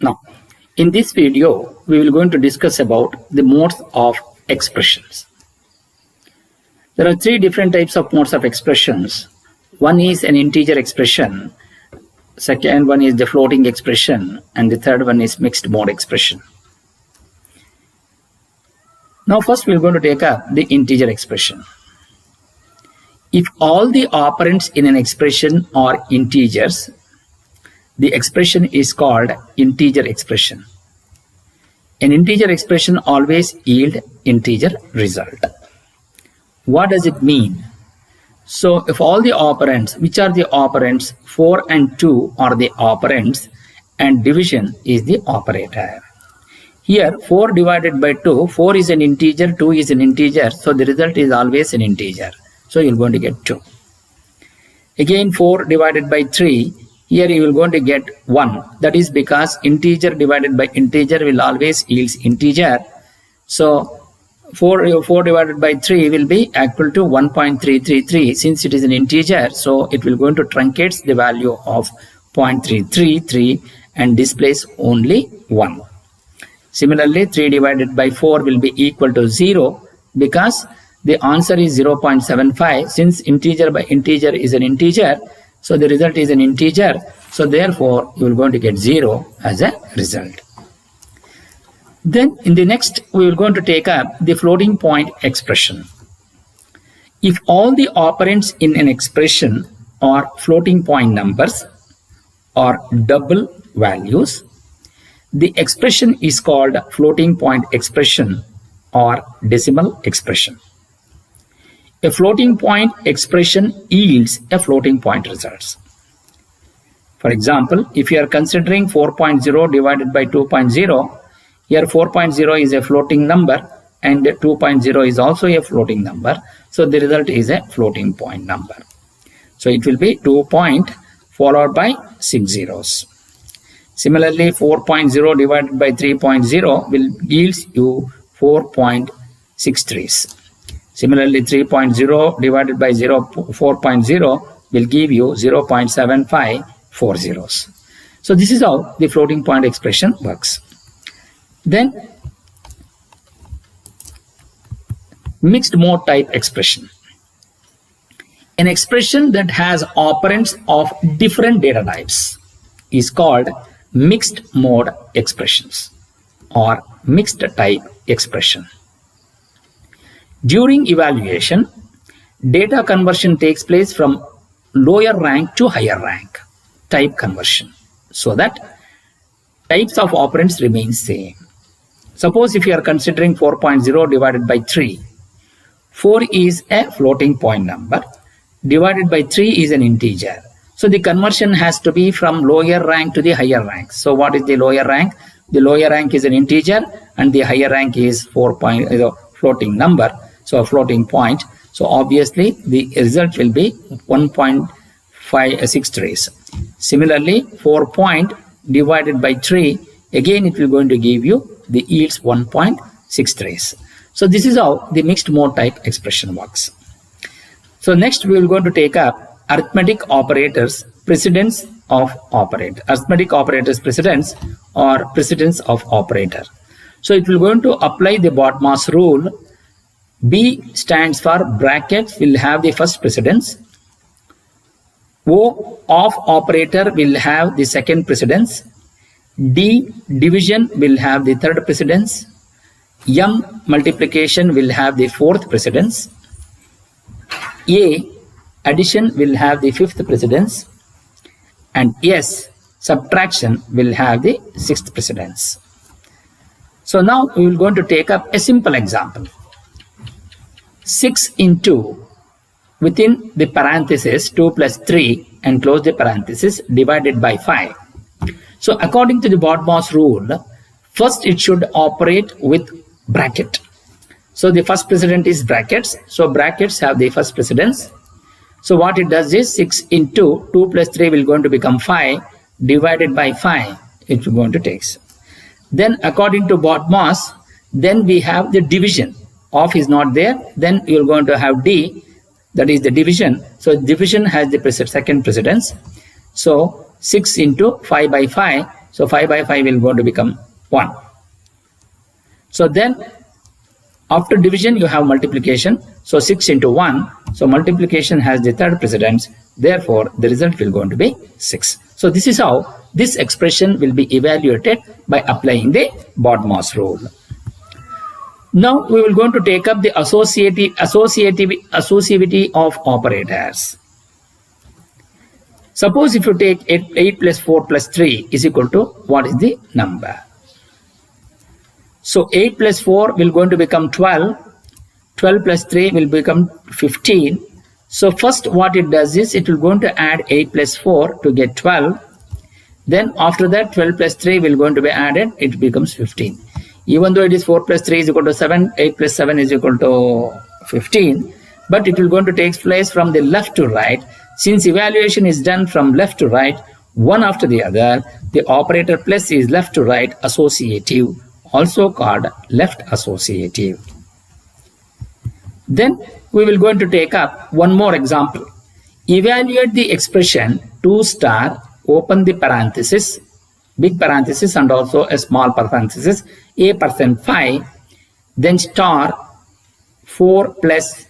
Now, in this video, we will going to discuss about the modes of expressions. There are three different types of modes of expressions. One is an integer expression, second one is the floating expression, and the third one is mixed mode expression. Now first we are going to take up the integer expression. If all the operands in an expression are integers, the expression is called integer expression. An integer expression always yields integer result. What does it mean? So if all the operands, which are the operands? 4 and 2 are the operands and division is the operator. Here 4 divided by 2, 4 is an integer, 2 is an integer, so the result is always an integer. So you are going to get 2. Again 4 divided by 3, here you will going to get 1. That is because integer divided by integer will always yields integer. So 4 divided by 3 will be equal to 1.333. Since it is an integer, so it will going to truncate the value of 0.333 and displays only 1. Similarly, 3 divided by 4 will be equal to 0 because the answer is 0.75. Since integer by integer is an integer, so the result is an integer. So therefore, you will going to get 0 as a result. Then in the next, we are going to take up the floating point expression. If all the operands in an expression are floating point numbers or double values, the expression is called floating point expression or decimal expression. A floating point expression yields a floating point results. For example, if you are considering 4.0 divided by 2.0, here 4.0 is a floating number and 2.0 is also a floating number. So the result is a floating point number. So it will be 2 point followed by 6 zeros. Similarly, 4.0 divided by 3.0 will yields you 4.63. Similarly, 3.0 divided by 4.0 will give you 0.7540. So this is how the floating point expression works. Then mixed mode type expression. An expression that has operands of different data types is called mixed mode expressions or mixed type expression. During evaluation, data conversion takes place from lower rank to higher rank, type conversion, so that types of operands remain same. Suppose if you are considering 4.0 divided by 3, 4 is a floating point number, divided by 3 is an integer. So the conversion has to be from lower rank to the higher rank. So what is the lower rank? The lower rank is an integer and the higher rank is floating number, so a floating point. So obviously the result will be 1.563. Similarly, 4 point divided by 3, again it will going to give you the yields 1.63. So this is how the mixed mode type expression works. So next we will going to take up arithmetic operators precedence of operator. Arithmetic operators precedence or precedence of operator. So it will going to apply the BODMAS rule. B stands for brackets will have the first precedence. O of operator will have the second precedence. D division will have the third precedence. M multiplication will have the fourth precedence. A addition will have the fifth precedence. And S subtraction will have the sixth precedence. So now we will going to take up a simple example. 6 into within the parenthesis 2 plus 3 and close the parenthesis divided by 5. So according to the BODMAS rule, first it should operate with bracket. So the first precedent is brackets. So brackets have the first precedence. So what it does is 6 into 2 plus 3 will going to become 5 divided by 5. It will going to take. Then according to BODMAS, then we have the division. Of is not there. Then you are going to have D, that is the division. So division has the second precedence. So 6 into 5 by 5 So 5 by 5 will going to become 1. So then after division you have multiplication. So 6 into 1. So multiplication has the third precedence. Therefore the result will going to be 6. So this is how this expression will be evaluated by applying the BODMAS rule. Now we will going to take up the associativity of operators. Suppose if you take 8 plus 4 plus 3 is equal to what is the number? So 8 plus 4 will going to become 12. 12 plus 3 will become 15. So first what it does is it will going to add 8 plus 4 to get 12. Then after that 12 plus 3 will going to be added. It becomes 15. Even though it is 4 plus 3 is equal to 7, 8 plus 7 is equal to 15. But it will going to take place from the left to right. Since evaluation is done from left to right, one after the other, the operator plus is left to right associative, also called left associative. Then we will going to take up one more example. Evaluate the expression 2 star, open the parenthesis, big parenthesis and also a small parenthesis, a% phi, then star 4 plus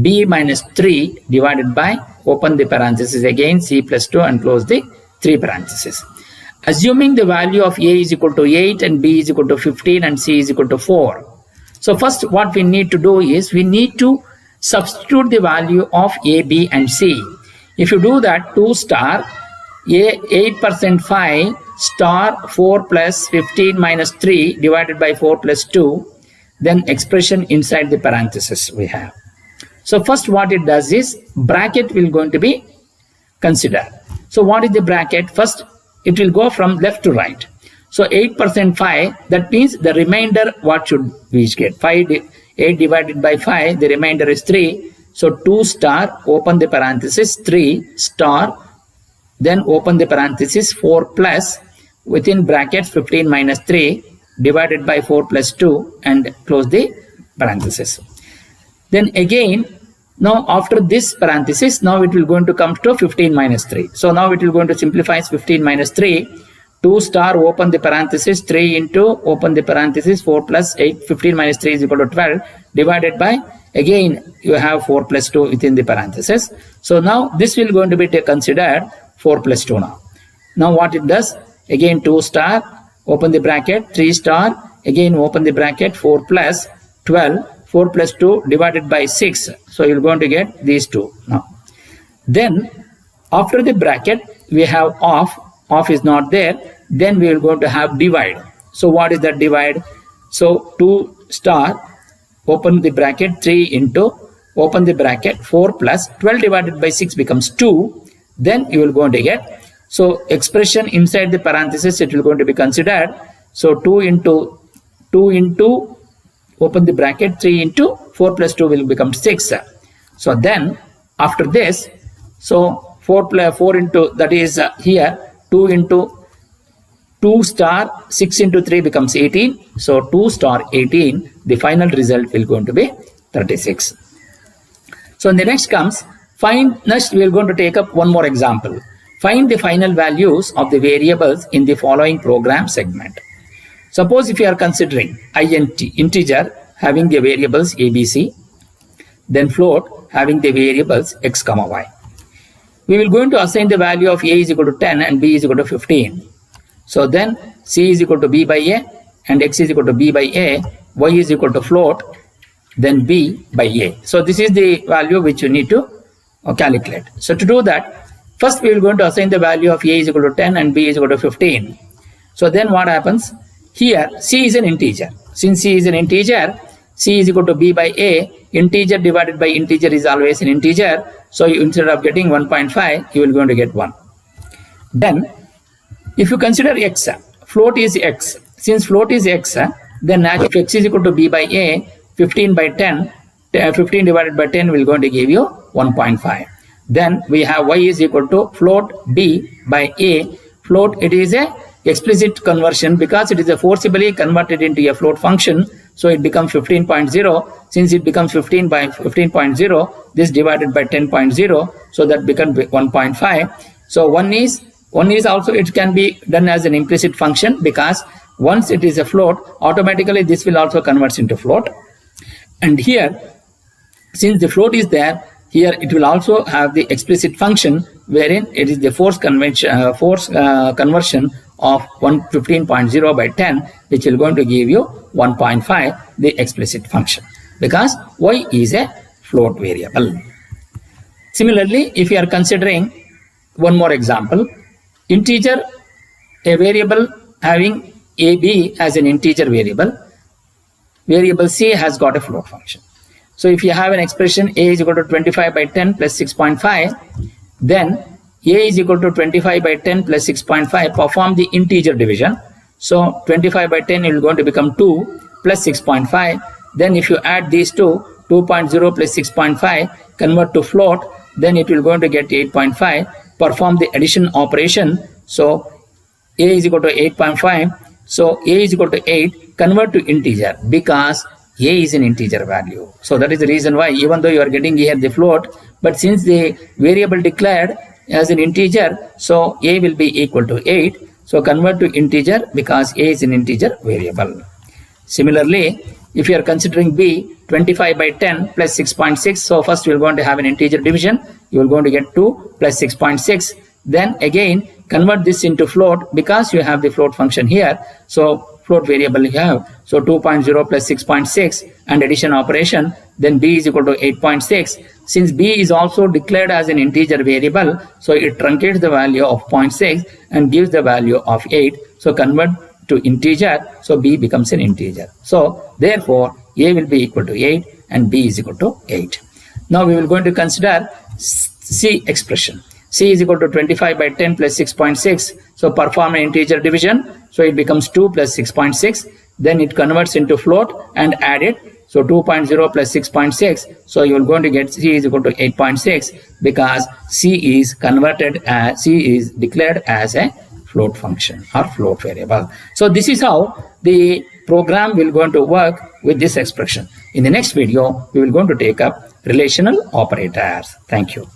b minus 3 divided by, open the parenthesis again, c plus 2 and close the 3 parenthesis. Assuming the value of a is equal to 8 and b is equal to 15 and c is equal to 4. So first what we need to do is we need to substitute the value of a, b and c. If you do that, 2 star a 8% phi star 4 plus 15 minus 3 divided by 4 plus 2, then expression inside the parenthesis we have. So first what it does is bracket will going to be considered. So what is the bracket? First it will go from left to right. So 8% phi, that means the remainder what should we get? 8 divided by 5, the remainder is 3. So 2 star, open the parenthesis, 3 star, then open the parenthesis, 4 plus within brackets 15 minus 3 divided by 4 plus 2 and close the parenthesis. Then again, now after this parenthesis, now it will going to come to 15 minus 3. So now it will going to simplify 15 minus 3. 2 star, open the parenthesis, 3 into, open the parenthesis, 4 plus 8, 15 minus 3 is equal to 12 divided by, again you have 4 plus 2 within the parenthesis. So now this will going to be considered 4 plus 2 now. Now what it does? Again 2 star, open the bracket, 3 star, again open the bracket, 4 plus 12, 4 plus 2 divided by 6. So you're going to get these two now. Then after the bracket we have off is not there. Then we are going to have divide. So what is that divide? So 2 star, open the bracket, 3 into, open the bracket, 4 plus 12 divided by 6 becomes 2. Then you will going to get, so expression inside the parenthesis it will going to be considered. So 2 into, open the bracket, 3 into 4 plus 2 will become 6. So then after this, so 4 into, that is here 2 into 2 star 6 into 3 becomes 18. So 2 star 18, the final result will going to be 36. So in the next comes, next we are going to take up one more example. Find the final values of the variables in the following program segment. Suppose if you are considering integer having the variables ABC, then float having the variables x, y. We will going to assign the value of a is equal to 10 and b is equal to 15. So then c is equal to b by a and x is equal to b by a, y is equal to float, then b by a. So this is the value which you need to calculate. So to do that, first we will going to assign the value of a is equal to 10 and b is equal to 15. So then what happens? Here c is an integer. Since c is an integer, c is equal to b by a, integer divided by integer is always an integer. So instead of getting 1.5, you will going to get 1. Then if you consider x, float is x. Since float is x, then if x is equal to b by a, 15 by 10, 15 divided by 10 will going to give you 1.5. Then we have y is equal to float b by a. Float, it is a explicit conversion because it is a forcibly converted into a float function. So it becomes 15.0. Since it becomes 15 by 15.0, this divided by 10.0, so that becomes 1.5. So 1 is One is also, it can be done as an implicit function, because once it is a float, automatically this will also converts into float. And here, since the float is there, here it will also have the explicit function, wherein it is the force conversion of 115.0 by 10, which will going to give you 1.5, the explicit function, because y is a float variable. Similarly, if you are considering one more example, integer, a variable having AB as an integer variable, variable C has got a float function. So if you have an expression A is equal to 25 by 10 plus 6.5, then A is equal to 25 by 10 plus 6.5, perform the integer division. So 25 by 10 is going to become 2 plus 6.5. Then if you add these two, 2.0 plus 6.5, convert to float, then it will going to get 8.5. Perform the addition operation. So A is equal to 8.5. So A is equal to 8, convert to integer, because A is an integer value. So that is the reason why, even though you are getting here the float, but since the variable declared as an integer, so A will be equal to 8. So convert to integer, because A is an integer variable. Similarly, if you are considering B, 25 by 10 plus 6.6, so first you are going to have an integer division. You are going to get 2 plus 6.6. Then again, convert this into float, because you have the float function here. So float variable you have. So 2.0 plus 6.6 and addition operation, then B is equal to 8.6. Since B is also declared as an integer variable, so it truncates the value of 0.6 and gives the value of 8. So convert to integer, so B becomes an integer. So therefore A will be equal to 8 and B is equal to 8. Now we will going to consider C expression. C is equal to 25 by 10 plus 6.6. So perform an integer division. So it becomes 2 plus 6.6. Then it converts into float and add it. So 2.0 plus 6.6. So you are going to get C is equal to 8.6, because C is converted as, C is declared as a float function or float variable. So this is how the program will going to work with this expression. In the next video, we will going to take up relational operators. Thank you.